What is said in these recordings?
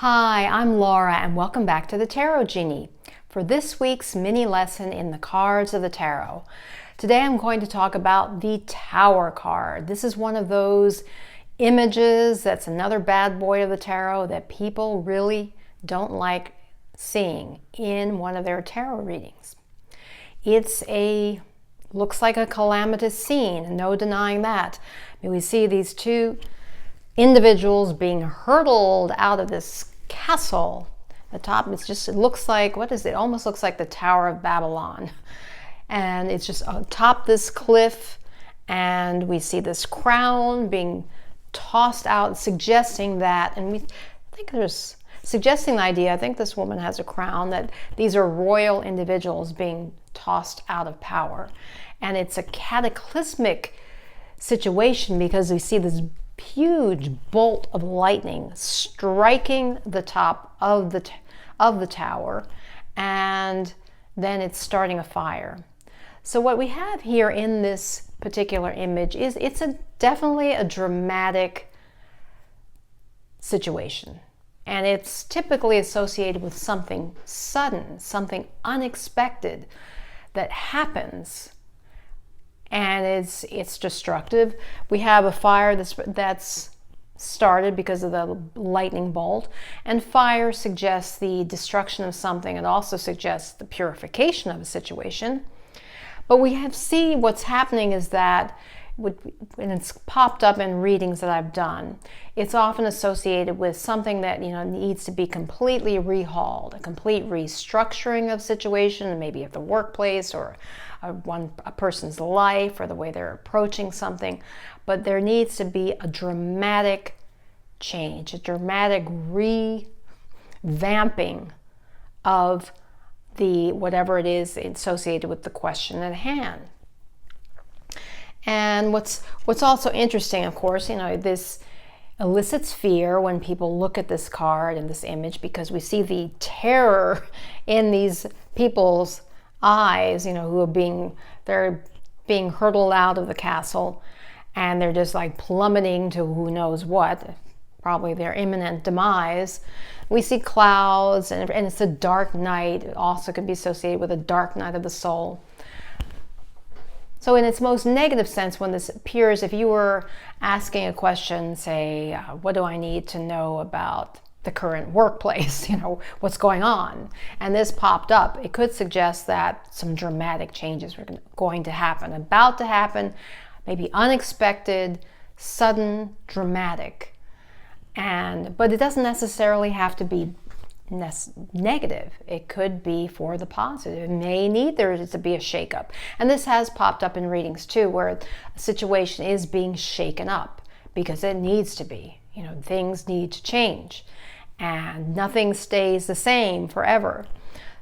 Hi, I'm Laura and welcome back to the Tarot Genie for this week's mini lesson in the cards of the tarot. Today I'm going to talk about the Tower card. This is one of those images that's another bad boy of the tarot that people really don't like seeing in one of their tarot readings. Looks like a calamitous scene, no denying that. We see these two individuals being hurtled out of this castle. The top, it looks like, what is it? Almost looks like the Tower of Babylon. And it's just atop this cliff, and we see this crown being tossed out, suggesting that, suggesting the idea, I think this woman has a crown, that these are royal individuals being tossed out of power. And it's a cataclysmic situation because we see this huge bolt of lightning striking the top of the tower, and then it's starting a fire. So what we have here in this particular image is definitely a dramatic situation, and it's typically associated with something sudden, something unexpected that happens. And it's destructive. We have a fire that's started because of the lightning bolt, and fire suggests the destruction of something. It also suggests the purification of a situation. But see what's happening is that when it's popped up in readings that I've done, it's often associated with something that needs to be completely rehauled, a complete restructuring of situation, maybe at the workplace or a person's life or the way they're approaching something. But there needs to be a dramatic change, a dramatic revamping of whatever it is associated with the question at hand. And what's also interesting, of course, this elicits fear when people look at this card and this image, because we see the terror in these people's eyes, they're being hurtled out of the castle, and they're just like plummeting to who knows what, probably their imminent demise. We see clouds, and it's a dark night. It also could be associated with a dark night of the soul. So in its most negative sense, when this appears, if you were asking a question, say, what do I need to know about the current workplace, what's going on, and this popped up, it could suggest that some dramatic changes are going to happen, about to happen, maybe unexpected, sudden, dramatic. But it doesn't necessarily have to be negative. It could be for the positive. It may need there to be a shakeup. And this has popped up in readings too, where a situation is being shaken up because it needs to be. Things need to change, and nothing stays the same forever.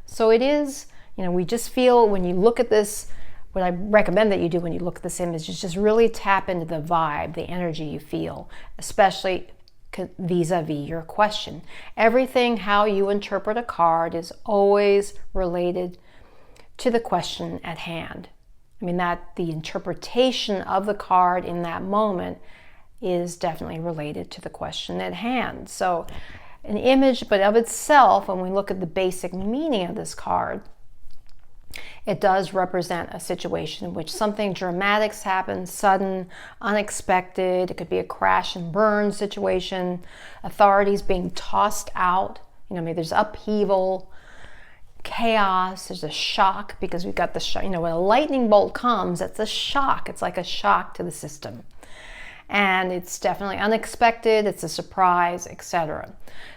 So it is, we just feel when you look at this, what I recommend that you do when you look at this image is just really tap into the vibe, the energy you feel, especially vis-a-vis your question. Everything, how you interpret a card, is always related to the question at hand. That the interpretation of the card in that moment is definitely related to the question at hand. So an image, but of itself, when we look at the basic meaning of this card, it does represent a situation in which something dramatic happens, sudden, unexpected. It could be a crash and burn situation, authorities being tossed out. There's upheaval, chaos, there's a shock, because we've got the shock. When a lightning bolt comes, it's a shock. It's like a shock to the system. And it's definitely unexpected, it's a surprise, etc.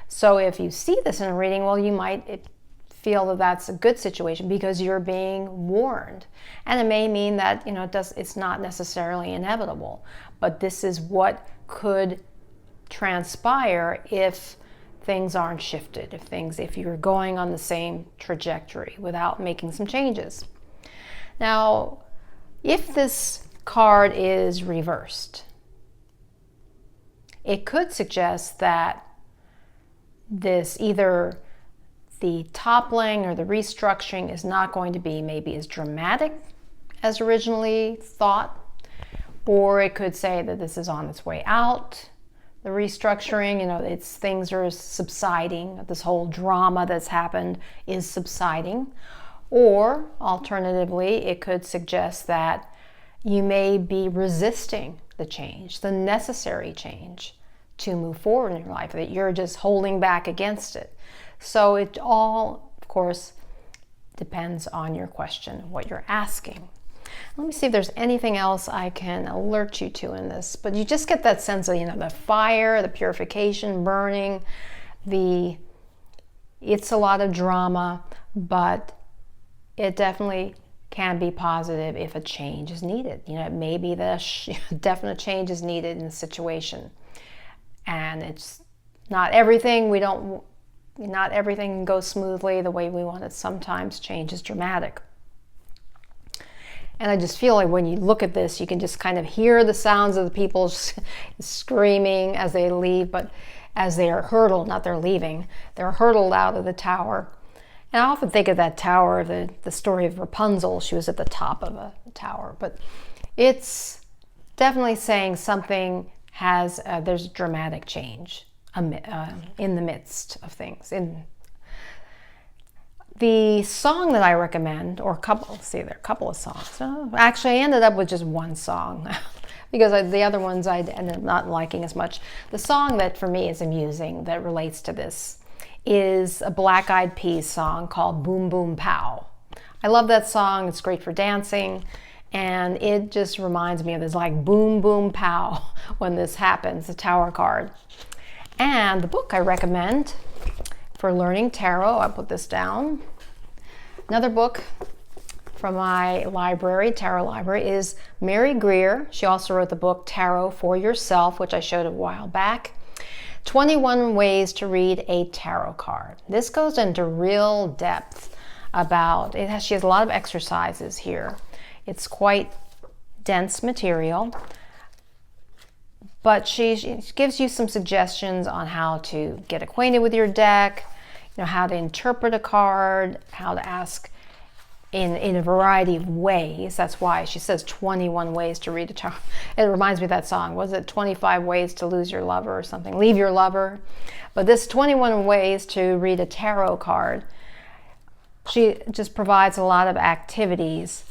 So if you see this in a reading, well, you might feel that that's a good situation because you're being warned. And it may mean that it's not necessarily inevitable, but this is what could transpire if things aren't shifted, if you're going on the same trajectory without making some changes. Now, if this card is reversed, it could suggest that either the toppling or the restructuring is not going to be maybe as dramatic as originally thought, or it could say that this is on its way out, the restructuring, it's things are subsiding. This whole drama that's happened is subsiding. Or alternatively, it could suggest that you may be resisting the change, the necessary change to move forward in your life, that you're just holding back against it. So it all, of course, depends on your question, what you're asking. Let me see if there's anything else I can alert you to in this. But you just get that sense of, the fire, the purification, burning, it's a lot of drama, but it definitely can be positive if a change is needed. Maybe the definite change is needed in the situation. And it's not everything, not everything goes smoothly the way we want it. Sometimes change is dramatic. And I just feel like when you look at this, you can just kind of hear the sounds of the people screaming as they leave, but as they are hurtled, not they're leaving, they're hurtled out of the tower. And I often think of that tower, the story of Rapunzel. She was at the top of a tower, but it's definitely saying something there's dramatic change in the midst of things. In the song that I recommend, or there are a couple of songs. Actually, I ended up with just one song because the other ones I ended up not liking as much. The song that for me is amusing that relates to this is a Black Eyed Peas song called Boom Boom Pow. I love that song. It's great for dancing. And it just reminds me of this like boom, boom, pow when this happens, the tower card. And the book I recommend for learning tarot, I'll put this down. Another book from my library, tarot library, is Mary Greer. She also wrote the book Tarot for Yourself, which I showed a while back. 21 Ways to Read a Tarot Card. This goes into real depth about it. She has a lot of exercises here. It's quite dense material, but she gives you some suggestions on how to get acquainted with your deck, how to interpret a card, how to ask in a variety of ways. That's why she says 21 ways to read a tarot. It reminds me of that song. Was it 25 ways to lose your lover or something? Leave your lover. But this 21 ways to read a tarot card, she just provides a lot of activities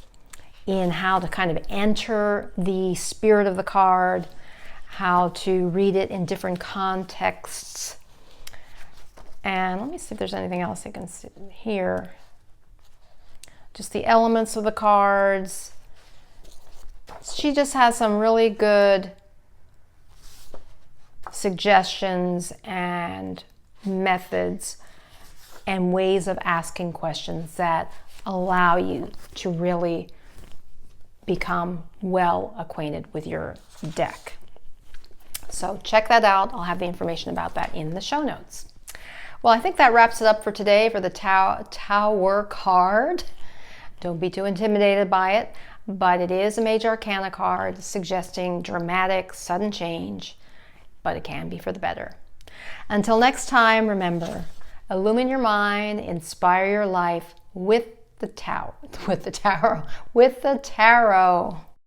in how to kind of enter the spirit of the card, how to read it in different contexts. And let me see if there's anything else I can see here. Just the elements of the cards. She just has some really good suggestions and methods and ways of asking questions that allow you to really become well acquainted with your deck. So check that out. I'll have the information about that in the show notes. Well, I think that wraps it up for today for the Tower card. Don't be too intimidated by it, but it is a major arcana card suggesting dramatic, sudden change, but it can be for the better. Until next time, remember, illumine your mind, inspire your life with the tarot.